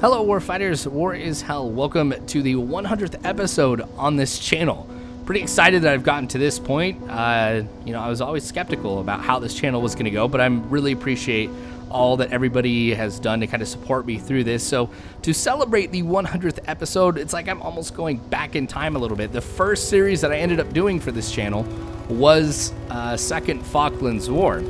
Hello Warfighters, War is Hell. Welcome to the 100th episode on this channel. Pretty excited that I've gotten to this point. I was always skeptical about how this channel was going to go, but I really appreciate all that everybody has done to kind of support me through this. So to celebrate the 100th episode, it's like I'm almost going back in time a little bit. The first series that I ended up doing for this channel was Second Falklands War.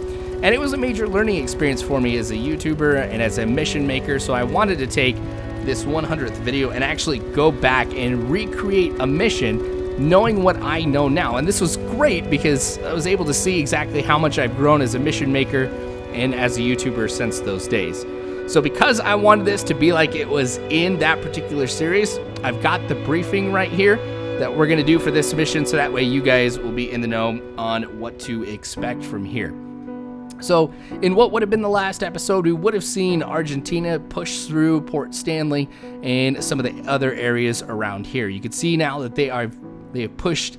And it was a major learning experience for me as a YouTuber and as a mission maker, so I wanted to take this 100th video and actually go back and recreate a mission knowing what I know now. And this was great because I was able to see exactly how much I've grown as a mission maker and as a YouTuber since those days. So because I wanted this to be like it was in that particular series, I've got the briefing right here that we're going to do for this mission, so that way you guys will be in the know on what to expect from here. So in what would have been the last episode, we would have seen Argentina push through Port Stanley and some of the other areas around here. You can see now that they have pushed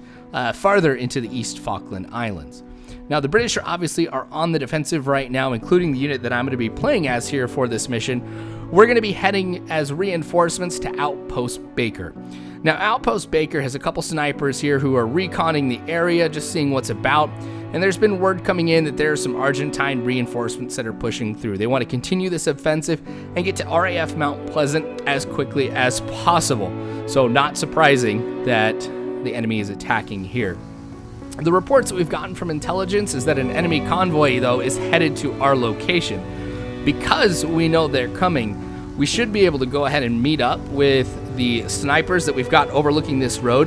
farther into the East Falkland Islands. Now the British obviously are on the defensive right now, including the unit that I'm going to be playing as here for this mission. We're going to be heading as reinforcements to Outpost Baker. Now Outpost Baker has a couple snipers here who are reconning the area, just seeing what's about. And there's been word coming in that there are some Argentine reinforcements that are pushing through. They want to continue this offensive and get to RAF Mount Pleasant as quickly as possible. So not surprising that the enemy is attacking here. The reports that we've gotten from intelligence is that an enemy convoy, though, is headed to our location. Because we know they're coming, we should be able to go ahead and meet up with the snipers that we've got overlooking this road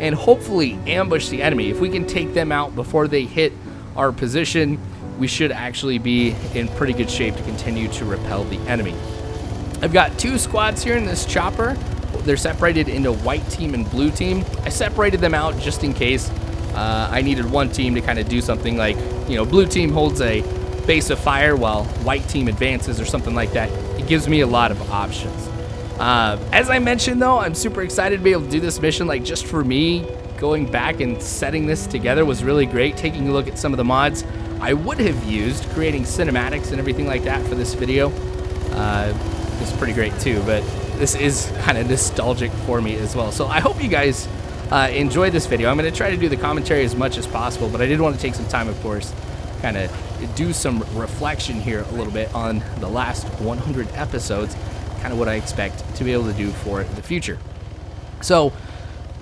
and hopefully ambush the enemy. If we can take them out before they hit our position, we should actually be in pretty good shape to continue to repel the enemy. I've got two squads here in this chopper. They're separated into white team and blue team. I separated them out just in case I needed one team to kind of do something like, blue team holds a base of fire while white team advances or something like that. It gives me a lot of options. As I mentioned, though, I'm super excited to be able to do this mission. Like, just for me, going back and setting this together was really great. Taking a look at some of the mods I would have used, creating cinematics and everything like that for this video is pretty great too. But this is kind of nostalgic for me as well. So I hope you guys enjoy this video. I'm going to try to do the commentary as much as possible, but I did want to take some time, of course, kind of do some reflection here a little bit on the last 100 episodes. Kind of what I expect to be able to do for the future. So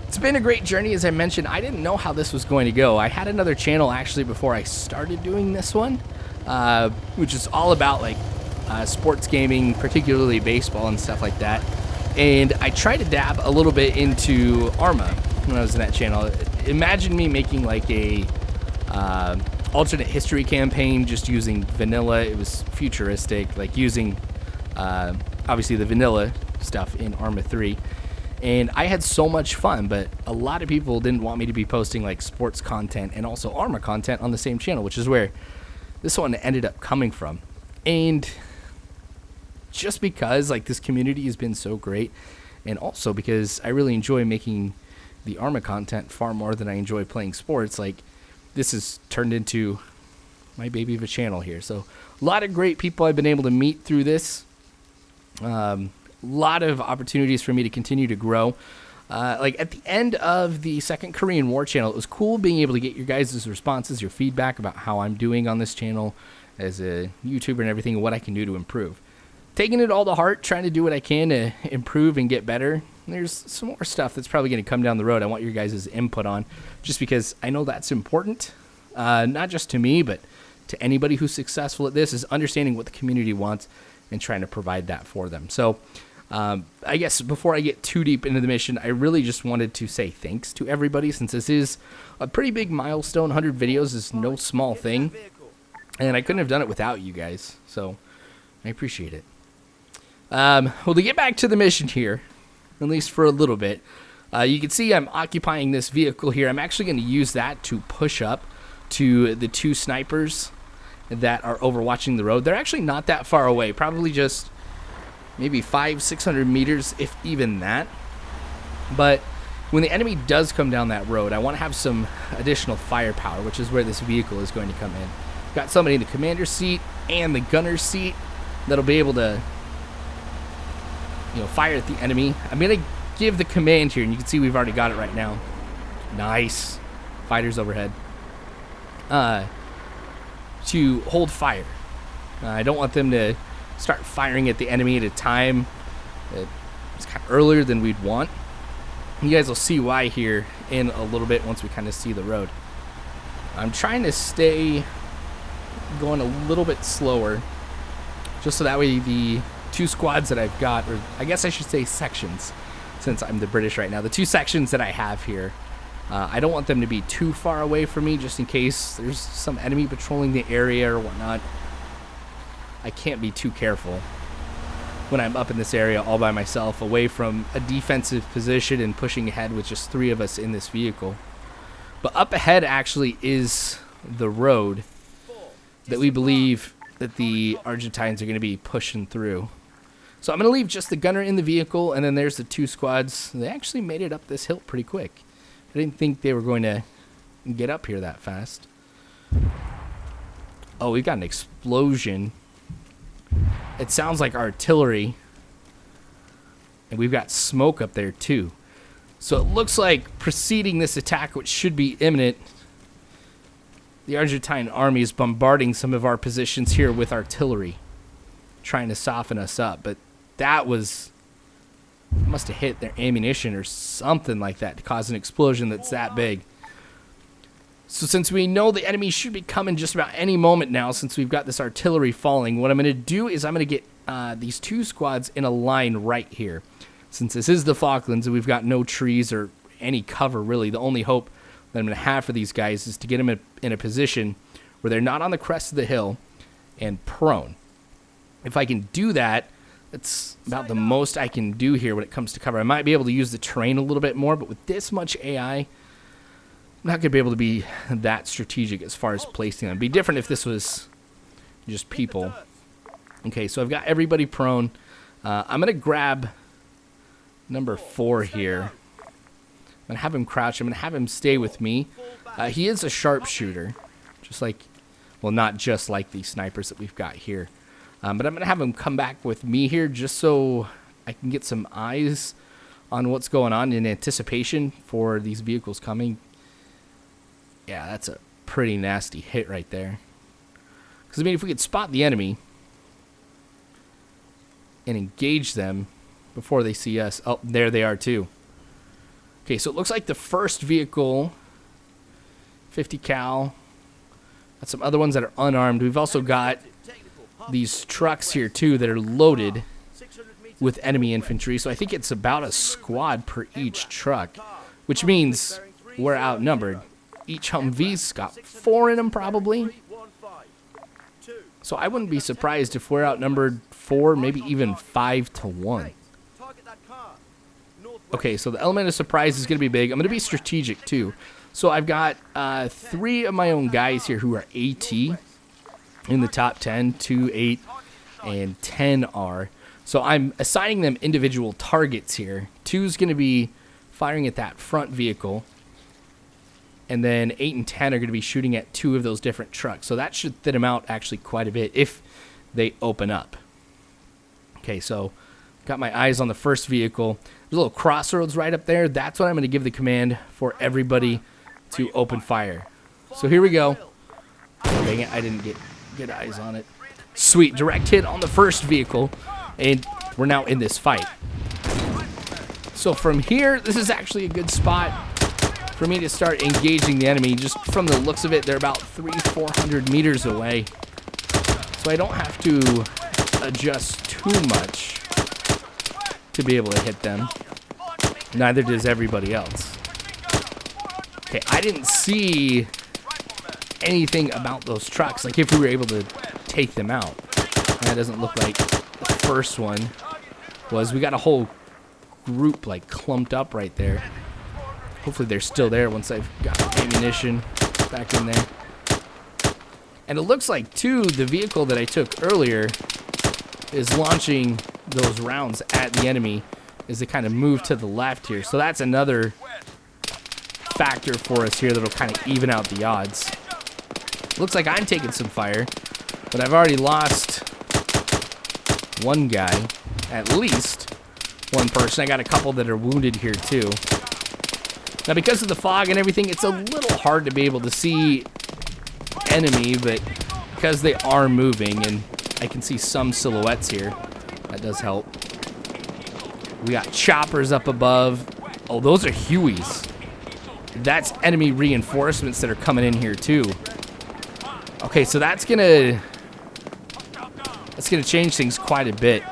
it's been a great journey. As I mentioned, I didn't know how this was going to go. I had another channel actually before I started doing this one, which is all about like sports gaming, particularly baseball and stuff like that. And I tried to dab a little bit into Arma when I was in that channel. Imagine me making like a alternate history campaign just using vanilla. It was futuristic, like using obviously the vanilla stuff in Arma 3, and I had so much fun, but a lot of people didn't want me to be posting like sports content and also Arma content on the same channel, which is where this one ended up coming from. And just because like this community has been so great, and also because I really enjoy making the Arma content far more than I enjoy playing sports, like this has turned into my baby of a channel here. So a lot of great people I've been able to meet through this. A lot of opportunities for me to continue to grow. Like at the end of the Second Korean War channel, it was cool being able to get your guys' responses, your feedback about how I'm doing on this channel as a YouTuber and everything, and what I can do to improve. Taking it all to heart, trying to do what I can to improve and get better. There's some more stuff that's probably going to come down the road I want your guys' input on, just because I know that's important, not just to me, but to anybody who's successful at this, is understanding what the community wants and trying to provide that for them. So I guess before I get too deep into the mission, I really just wanted to say thanks to everybody, since this is a pretty big milestone. 100 videos is no small thing, and I couldn't have done it without you guys, so I appreciate it. Well, to get back to the mission here, at least for a little bit, You can see I'm occupying this vehicle here. I'm actually going to use that to push up to the 2 snipers that are overwatching the road. They're actually not that far away, probably just maybe 500-600 meters, if even that. But when the enemy does come down that road, I want to have some additional firepower, which is where this vehicle is going to come in. Got somebody in the commander's seat and the gunner's seat that'll be able to, fire at the enemy. I'm going to give the command here, and you can see we've already got it right now. Nice. Fighters overhead. To hold fire. I don't want them to start firing at the enemy at a time that's kind of earlier than we'd want. You guys will see why here in a little bit once we kind of see the road. I'm trying to stay going a little bit slower, just so that way the 2 squads that I've got, or I guess I should say sections, since I'm the British right now, the 2 sections that I have here, I don't want them to be too far away from me, just in case there's some enemy patrolling the area or whatnot. I can't be too careful when I'm up in this area all by myself, away from a defensive position and pushing ahead with just 3 of us in this vehicle. But up ahead actually is the road that we believe that the Argentines are going to be pushing through. So I'm going to leave just the gunner in the vehicle, and then there's the 2 squads. They actually made it up this hill pretty quick. I didn't think they were going to get up here that fast. Oh, we've got an explosion. It sounds like artillery. And we've got smoke up there too. So it looks like preceding this attack, which should be imminent, the Argentine army is bombarding some of our positions here with artillery, trying to soften us up. But that must have hit their ammunition or something like that to cause an explosion that's that big. So since we know the enemy should be coming just about any moment now, since we've got this artillery falling, what I'm going to do is I'm going to get these 2 squads in a line right here. Since this is the Falklands and we've got no trees or any cover really, the only hope that I'm going to have for these guys is to get them in a position where they're not on the crest of the hill and prone. If I can do that, that's about the most I can do here when it comes to cover. I might be able to use the terrain a little bit more, but with this much AI, I'm not going to be able to be that strategic as far as placing them. It'd be different if this was just people. Okay, so I've got everybody prone. I'm going to grab number 4 here. I'm going to have him crouch. I'm going to have him stay with me. He is a sharpshooter, just like, well, not just like the snipers that we've got here. But I'm going to have him come back with me here just so I can get some eyes on what's going on in anticipation for these vehicles coming. Yeah, that's a pretty nasty hit right there. Because, I mean, if we could spot the enemy and engage them before they see us. Oh, there they are too. Okay, so it looks like the first vehicle, 50 cal. Got some other ones that are unarmed. We've also got these trucks here too that are loaded with enemy infantry. So I think it's about a squad per each truck, which means we're outnumbered. Each Humvee's got 4 in them probably. So I wouldn't be surprised if we're outnumbered 4, maybe even 5 to 1. Okay, so the element of surprise is going to be big. I'm going to be strategic too. So I've got 3 of my own guys here who are AT in the top 10, 2, 8, and 10 are. So I'm assigning them individual targets here. 2 is going to be firing at that front vehicle. And then 8 and 10 are going to be shooting at 2 of those different trucks. So that should thin them out actually quite a bit if they open up. Okay, so got my eyes on the first vehicle. There's a little crossroads right up there. That's what I'm going to give the command for everybody to open fire. So here we go. Oh, dang it, I didn't get good eyes on it. Sweet, direct hit on the first vehicle. And we're now in this fight. So from here, this is actually a good spot for me to start engaging the enemy. Just from the looks of it, they're about 300-400 meters away. So I don't have to adjust too much to be able to hit them. Neither does everybody else. Okay, I didn't see anything about those trucks, like if we were able to take them out. That doesn't look like the first one was. We got a whole group like clumped up right there. Hopefully they're still there once I've got ammunition back in there. And it looks like, too, the vehicle that I took earlier is launching those rounds at the enemy as they kind of move to the left here. So that's another factor for us here that'll kind of even out the odds. Looks like I'm taking some fire, but I've already lost one guy, at least one person. I got a couple that are wounded here too. Now because of the fog and everything, it's a little hard to be able to see enemy, but because they are moving and I can see some silhouettes here, that does help. We got choppers up above. Oh, those are Hueys. That's enemy reinforcements that are coming in here too. Okay, so that's gonna change things quite a bit,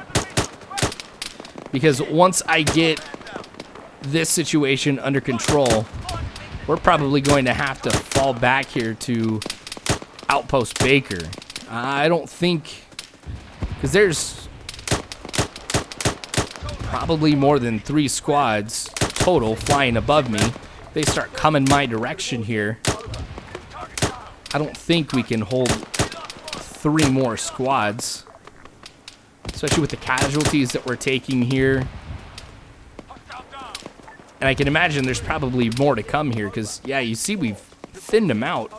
because once I get this situation under control, we're probably going to have to fall back here to Outpost Baker. I don't think, because there's probably more than 3 squads total flying above me. They start coming my direction here. I don't think we can hold 3 more squads, especially with the casualties that we're taking here. And I can imagine there's probably more to come here, because, yeah, you see we've thinned them out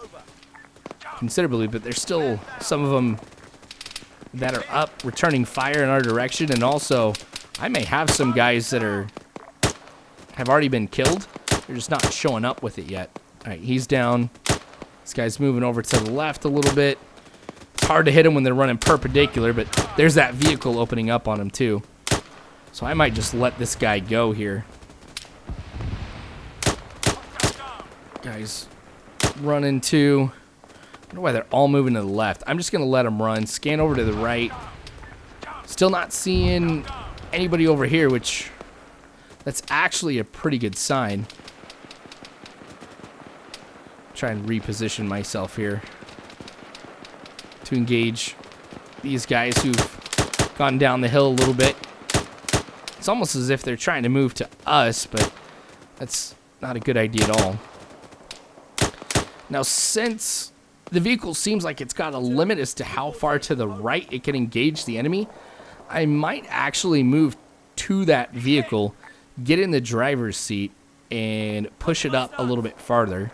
considerably, but there's still some of them that are up, returning fire in our direction. And also, I may have some guys that have already been killed. They're just not showing up with it yet. All right, he's down. This guy's moving over to the left a little bit. It's hard to hit him when they're running perpendicular, but there's that vehicle opening up on him too. So I might just let this guy go here. Guys running too. I don't know why they're all moving to the left. I'm just going to let them run. Scan over to the right. Still not seeing anybody over here, which that's actually a pretty good sign. Try and reposition myself here to engage these guys who've gone down the hill a little bit. It's almost as if they're trying to move to us, but that's not a good idea at all. Now, since the vehicle seems like it's got a limit as to how far to the right it can engage the enemy, I might actually move to that vehicle, get in the driver's seat, and push it up a little bit farther,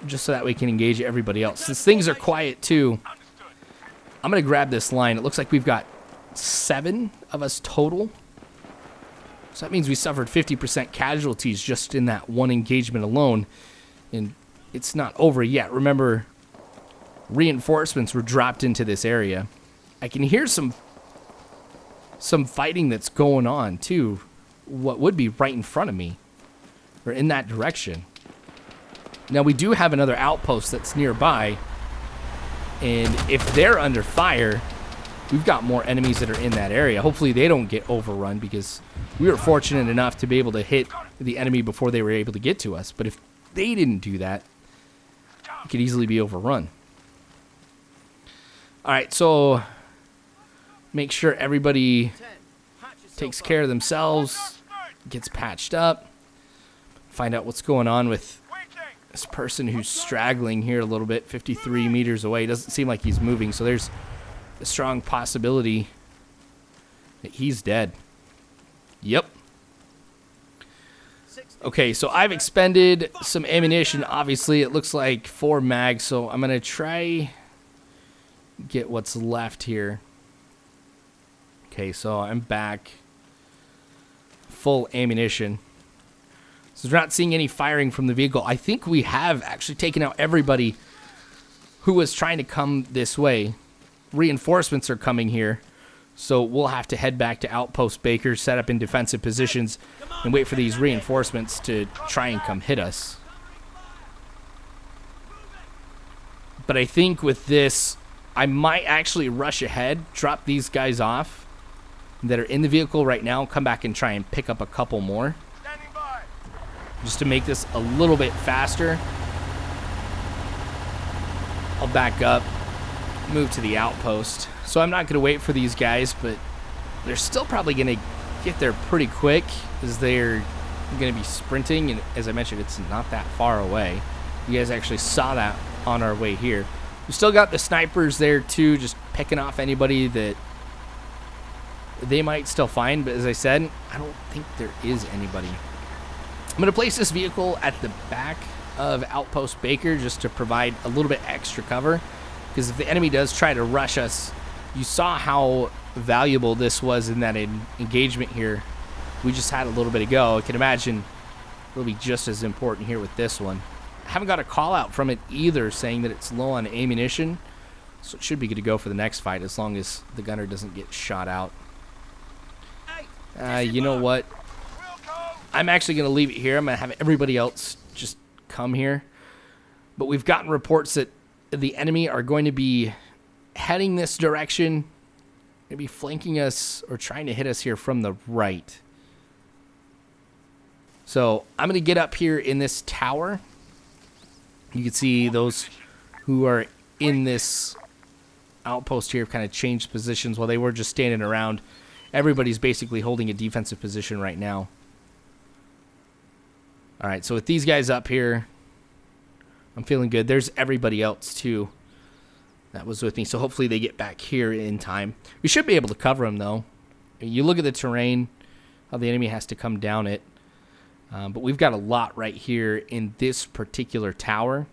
just so that we can engage everybody else. Since things are quiet too, I'm going to grab this line. It looks like we've got 7 of us total. So that means we suffered 50% casualties just in that one engagement alone. And it's not over yet. Remember, reinforcements were dropped into this area. I can hear some fighting that's going on too. What would be right in front of me, or in that direction. Now we do have another outpost that's nearby, and if they're under fire, we've got more enemies that are in that area. Hopefully they don't get overrun, because we were fortunate enough to be able to hit the enemy before they were able to get to us. But if they didn't do that, it could easily be overrun. Alright, so make sure everybody takes care of themselves, gets patched up, find out what's going on with this person who's straggling here a little bit, 53 meters away. Doesn't seem like he's moving, so there's a strong possibility that he's dead. Yep. Okay, so I've expended some ammunition. Obviously, it looks like 4 mags, so I'm going to try get what's left here. Okay, so I'm back. Full ammunition. So we're not seeing any firing from the vehicle. I think we have actually taken out everybody who was trying to come this way. Reinforcements are coming here, so we'll have to head back to Outpost Baker, set up in defensive positions, and wait for these reinforcements to try and come hit us. But I think with this, I might actually rush ahead, drop these guys off that are in the vehicle right now, come back and try and pick up a couple more, just to make this a little bit faster. I'll back up, move to the outpost. So I'm not going to wait for these guys, but they're still probably going to get there pretty quick, as they're I'm going to be sprinting, and as I mentioned, it's not that far away. You guys actually saw that on our way here. We still got the snipers there too, just picking off anybody that they might still find, but as I said, I don't think there is anybody. I'm going to place this vehicle at the back of Outpost Baker just to provide a little bit extra cover, because if the enemy does try to rush us, you saw how valuable this was in that engagement here. We just had a little bit ago. I can imagine it'll be just as important here with this one. I haven't got a call out from it either saying that it's low on ammunition, so it should be good to go for the next fight as long as the gunner doesn't get shot out. You know what? I'm actually going to leave it here. I'm going to have everybody else just come here. But we've gotten reports that the enemy are going to be heading this direction, maybe flanking us or trying to hit us here from the right. So I'm going to get up here in this tower. You can see those who are in this outpost here have kind of changed positions while they were just standing around. Everybody's basically holding a defensive position right now. All right, so with these guys up here, I'm feeling good. There's everybody else too that was with me, so hopefully they get back here in time. We should be able to cover them though. You look at the terrain, how the enemy has to come down it. But we've got a lot right here in this particular tower.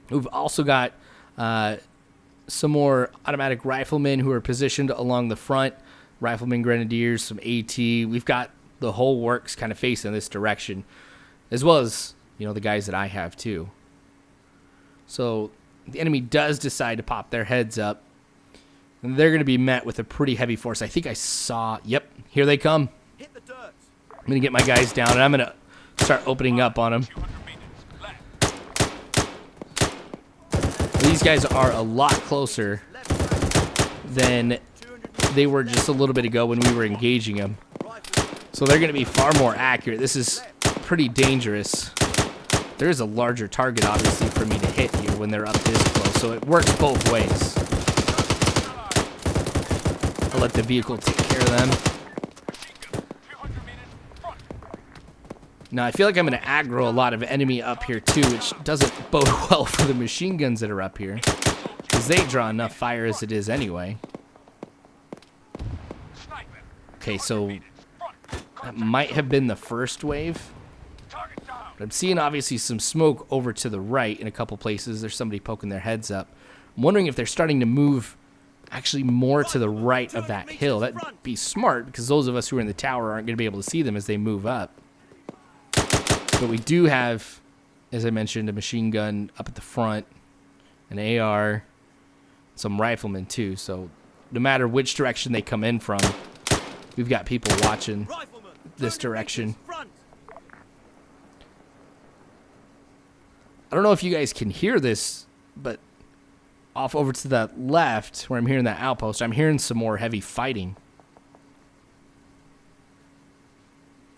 We've also got some more automatic riflemen who are positioned along the front. Riflemen, grenadiers, some AT. We've got the whole works kind of facing this direction, as well as, you know, the guys that I have too. So the enemy does decide to pop their heads up, and they're going to be met with a pretty heavy force. I think I saw, yep, here they come. Hit the dirt. I'm going to get my guys down, and I'm going to start opening up on them. These guys are a lot closer than they were just a little bit ago when we were engaging them. So they're going to be far more accurate. This is pretty dangerous. There is a larger target, obviously, for me to hit here when they're up this close, so it works both ways. I'll let the vehicle take care of them. Now, I feel like I'm going to aggro a lot of enemy up here, too, which doesn't bode well for the machine guns that are up here, because they draw enough fire as it is anyway. Okay, so that might have been the first wave. But I'm seeing, obviously, some smoke over to the right in a couple places. There's somebody poking their heads up. I'm wondering if they're starting to move actually more to the right of that hill. That'd be smart, because those of us who are in the tower aren't going to be able to see them as they move up. But we do have, as I mentioned, a machine gun up at the front, an AR, some riflemen too. So no matter which direction they come in from, we've got people watching this direction. I don't know if you guys can hear this, but off over to the left, where I'm hearing that outpost, I'm hearing some more heavy fighting.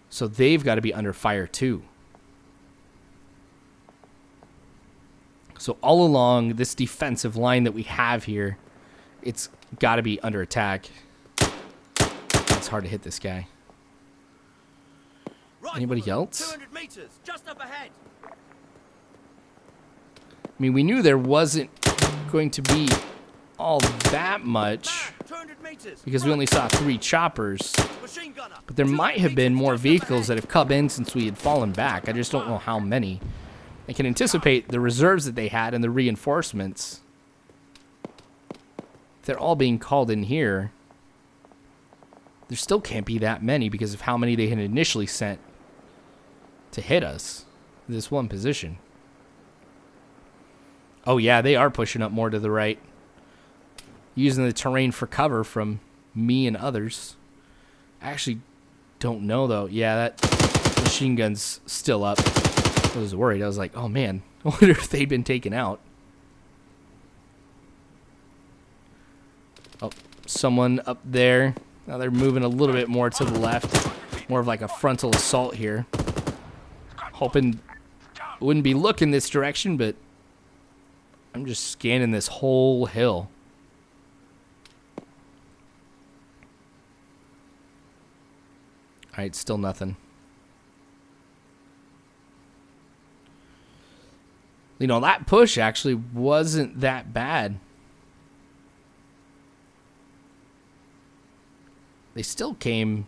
So they've got to be under fire too. So all along this defensive line that we have here, it's got to be under attack. It's hard to hit this guy. Anybody else? 200 meters, just up ahead. I mean, we knew there wasn't going to be all that much because we only saw 3 choppers. But there might have been more vehicles that have come in since we had fallen back. I just don't know how many. I can anticipate the reserves that they had and the reinforcements. If they're all being called in here, there still can't be that many because of how many they had initially sent to hit us in this one position. Oh yeah, they are pushing up more to the right, using the terrain for cover from me and others. I actually don't know though. Yeah, that machine gun's still up. I was worried. I was like, oh man, I wonder if they'd been taken out. Oh, someone up there. Now they're moving a little bit more to the left. More of like a frontal assault here. Hoping it wouldn't be looking this direction, but I'm just scanning this whole hill. Alright, still nothing. You know, that push actually wasn't that bad. They still came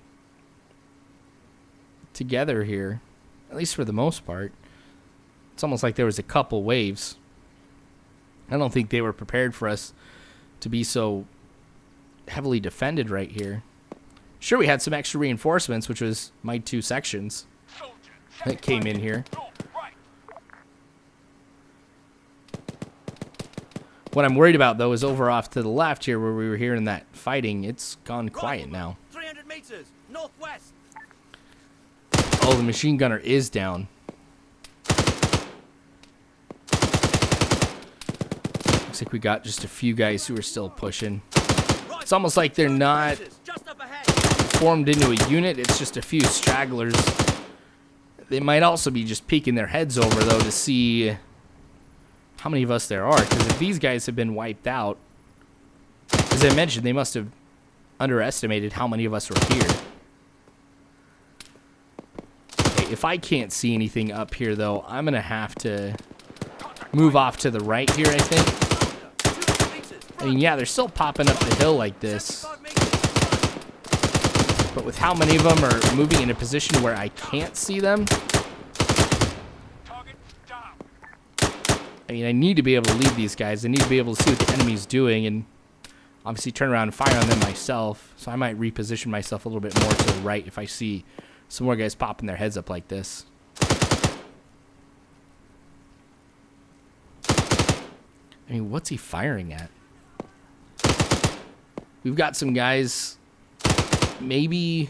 together here, at least for the most part. It's almost like there was a couple waves. I don't think they were prepared for us to be so heavily defended right here. Sure, we had some extra reinforcements, which was my 2 sections that came in here. What I'm worried about, though, is over off to the left here where we were hearing that fighting. It's gone quiet now. 300 meters northwest. Oh, the machine gunner is down. Looks like we got just a few guys who are still pushing. It's almost like they're not formed into a unit. It's just a few stragglers. They might also be just peeking their heads over, though, to see how many of us there are. Because if these guys have been wiped out, as I mentioned, they must have underestimated how many of us were here. Okay, if I can't see anything up here, though, I'm going to have to move off to the right here, I think. I mean, yeah, they're still popping up the hill like this. But with how many of them are moving in a position where I can't see them, I mean, I need to be able to lead these guys. I need to be able to see what the enemy's doing and obviously turn around and fire on them myself. So I might reposition myself a little bit more to the right if I see some more guys popping their heads up like this. I mean, what's he firing at? We've got some guys maybe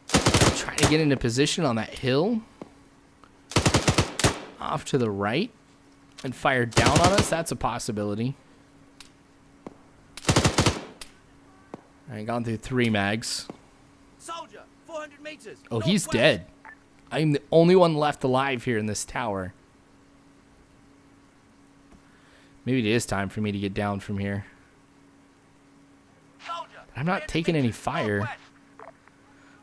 trying to get into position on that hill off to the right and fire down on us. That's a possibility. All right, gone through 3 mags. Soldier, 400 meters. Oh, he's dead. I'm the only one left alive here in this tower. Maybe it is time for me to get down from here. But I'm not taking any fire.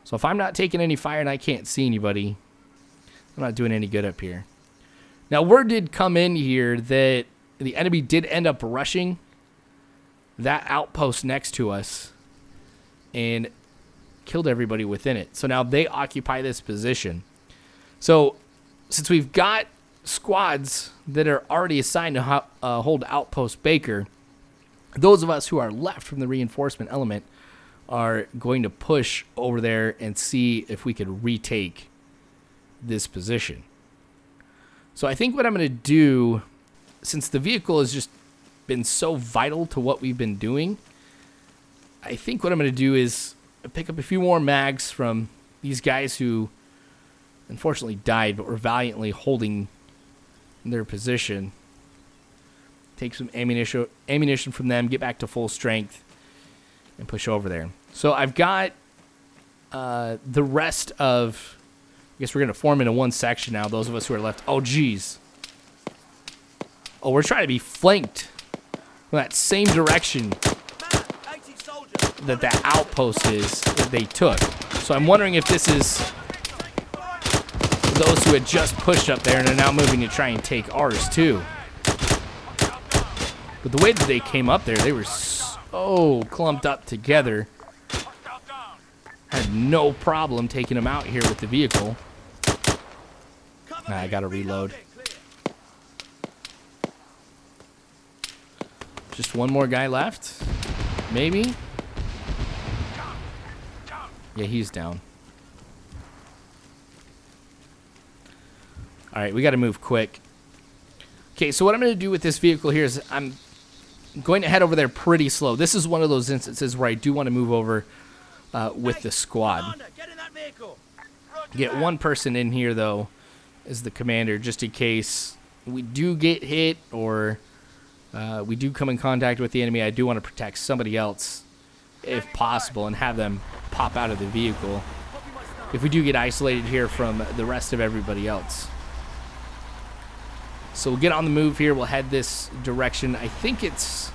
So if I'm not taking any fire and I can't see anybody, I'm not doing any good up here. Now, word did come in here that the enemy did end up rushing that outpost next to us and killed everybody within it. So now they occupy this position. So since we've got squads that are already assigned to hold Outpost Baker, those of us who are left from the reinforcement element are going to push over there and see if we could retake this position. So I think what I'm going to do, since the vehicle has just been so vital to what we've been doing, I think what I'm going to do is pick up a few more mags from these guys who unfortunately died but were valiantly holding their position. Take some ammunition from them, get back to full strength, and push over there. So I've got the rest of... I guess we're going to form into one section now, those of us who are left. Oh, geez. Oh, we're trying to be flanked from that same direction that outpost is that they took. So I'm wondering if this is those who had just pushed up there and are now moving to try and take ours too. But the way that they came up there, they were so clumped up together. Had no problem taking them out here with the vehicle. Nah, I gotta reload. Just one more guy left? Maybe? Yeah, he's down. Alright, we gotta move quick. Okay, so what I'm gonna do with this vehicle here is I'm going to head over there pretty slow. This is one of those instances where I do want to move over with the squad. Get one person in here, though, as the commander, just in case we do get hit or we do come in contact with the enemy. I do want to protect somebody else, if possible, and have them pop out of the vehicle if we do get isolated here from the rest of everybody else. So we'll get on the move here. We'll head this direction. I think it's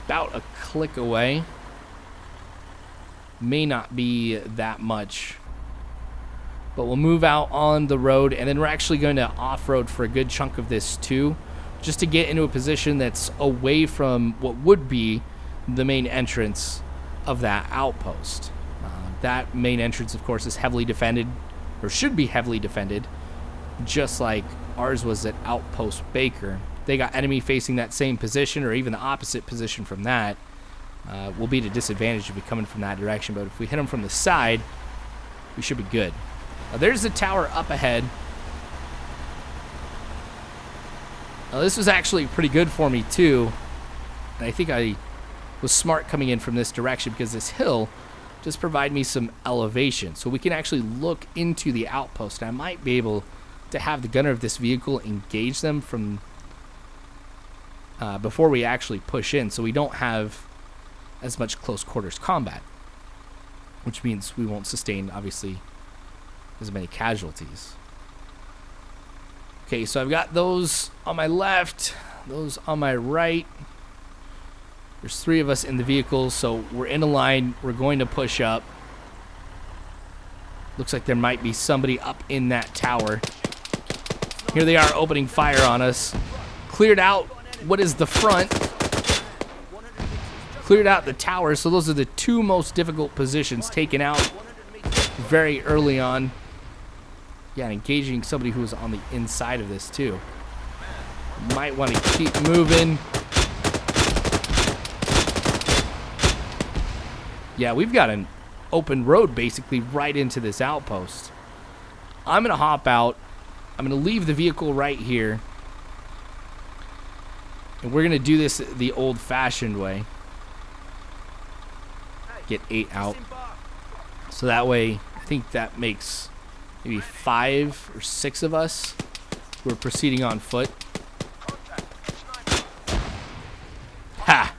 about a click away. May not be that much. But we'll move out on the road, and then we're actually going to off-road for a good chunk of this too, just to get into a position that's away from what would be the main entrance of that outpost. That main entrance, of course, is heavily defended, or should be heavily defended, just like ours was at Outpost Baker. They got enemy facing that same position, or even the opposite position from that. Will be at a disadvantage if we come in from that direction, but if we hit them from the side, we should be good. Now, there's the tower up ahead. Now, this was actually pretty good for me too, and I think I was smart coming in from this direction because this hill just provide me some elevation, so we can actually look into the outpost, and I might be able to have the gunner of this vehicle engage them from before we actually push in, so we don't have as much close quarters combat, which means we won't sustain obviously as many casualties. Okay, so I've got those on my left, those on my right. There's 3 of us in the vehicle, so we're in a line. We're going to push up. Looks like there might be somebody up in that tower. Here they are opening fire on us. Cleared out what is the front. Cleared out the tower, so those are the 2 most difficult positions taken out very early on. Yeah, engaging somebody who's on the inside of this too. Might want to keep moving. Yeah, we've got an open road basically right into this outpost. I'm going to hop out. I'm going to leave the vehicle right here. And we're going to do this the old-fashioned way. Get 8 out. So that way, I think that makes maybe 5 or 6 of us who are proceeding on foot. Ha!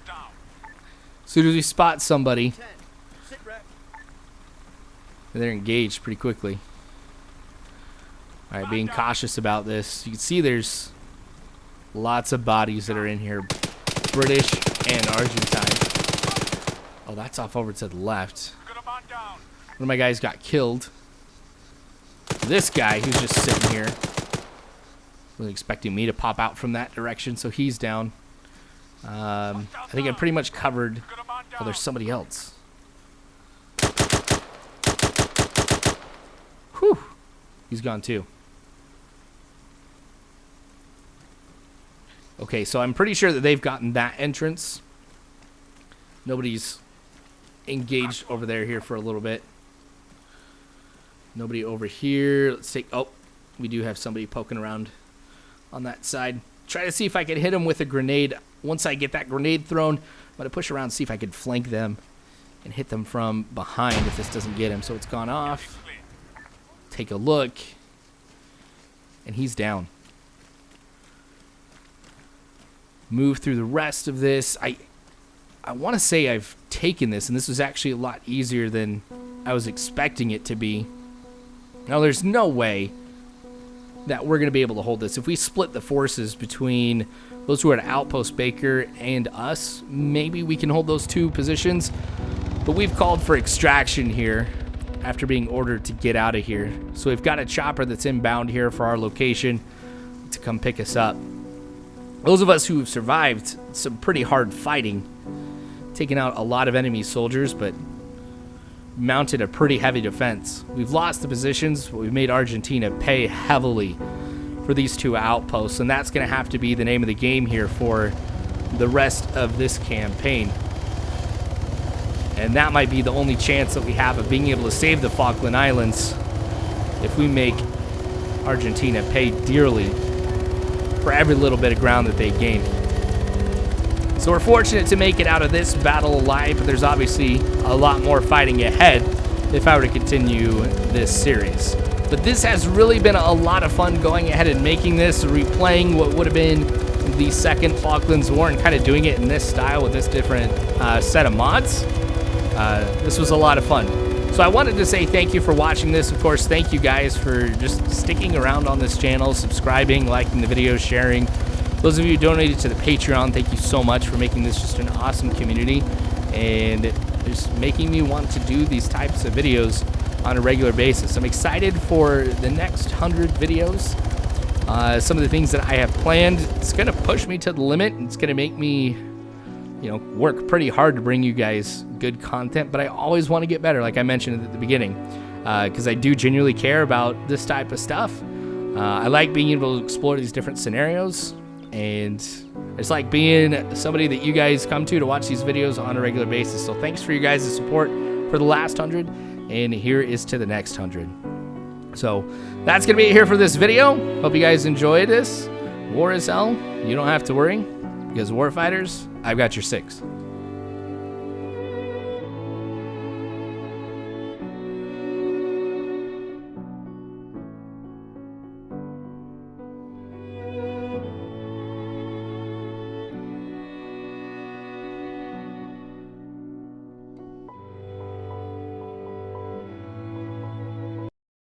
As soon as we spot somebody, they're engaged pretty quickly. Alright, being cautious about this. You can see there's lots of bodies that are in here. British and Argentine. Oh, that's off over to the left. One of my guys got killed. This guy, who's just sitting here, was expecting me to pop out from that direction, so he's down. I think I'm pretty much covered. Oh, there's somebody else. Whew. He's gone too. Okay, so I'm pretty sure that they've gotten that entrance. Nobody's engaged over there here for a little bit. Nobody over here. Let's take... Oh, we do have somebody poking around on that side. Try to see if I can hit them with a grenade. Once I get that grenade thrown, I'm going to push around and see if I can flank them and hit them from behind if this doesn't get him. So it's gone off. Take a look. And he's down. Move through the rest of this. I want to say I've taken this, and this was actually a lot easier than I was expecting it to be. Now, there's no way that we're going to be able to hold this. If we split the forces between those who are at Outpost Baker and us, maybe we can hold those 2 positions. But we've called for extraction here after being ordered to get out of here. So we've got a chopper that's inbound here for our location to come pick us up. Those of us who have survived some pretty hard fighting, taking out a lot of enemy soldiers, but mounted a pretty heavy defense. We've lost the positions, but we've made Argentina pay heavily for these 2 outposts, and that's going to have to be the name of the game here for the rest of this campaign. And that might be the only chance that we have of being able to save the Falkland Islands if we make Argentina pay dearly for every little bit of ground that they gain. So we're fortunate to make it out of this battle alive, but there's obviously a lot more fighting ahead if I were to continue this series. But this has really been a lot of fun going ahead and making this, replaying what would have been the second Falklands War and kind of doing it in this style with this different set of mods. This was a lot of fun. So I wanted to say thank you for watching this. Of course, thank you guys for just sticking around on this channel, subscribing, liking the videos, sharing. Those of you who donated to the Patreon, thank you so much for making this just an awesome community and just making me want to do these types of videos on a regular basis. I'm excited for the next 100 videos. Some of the things that I have planned, it's going to push me to the limit. It's going to make me, work pretty hard to bring you guys good content, but I always want to get better, like I mentioned at the beginning, because I do genuinely care about this type of stuff. I like being able to explore these different scenarios, and it's like being somebody that you guys come to watch these videos on a regular basis. So thanks for you guys' support for the last 100, and here is to the next 100. So that's going to be it here for this video. Hope you guys enjoyed this. War is hell. You don't have to worry, because warfighters, I've got your 6.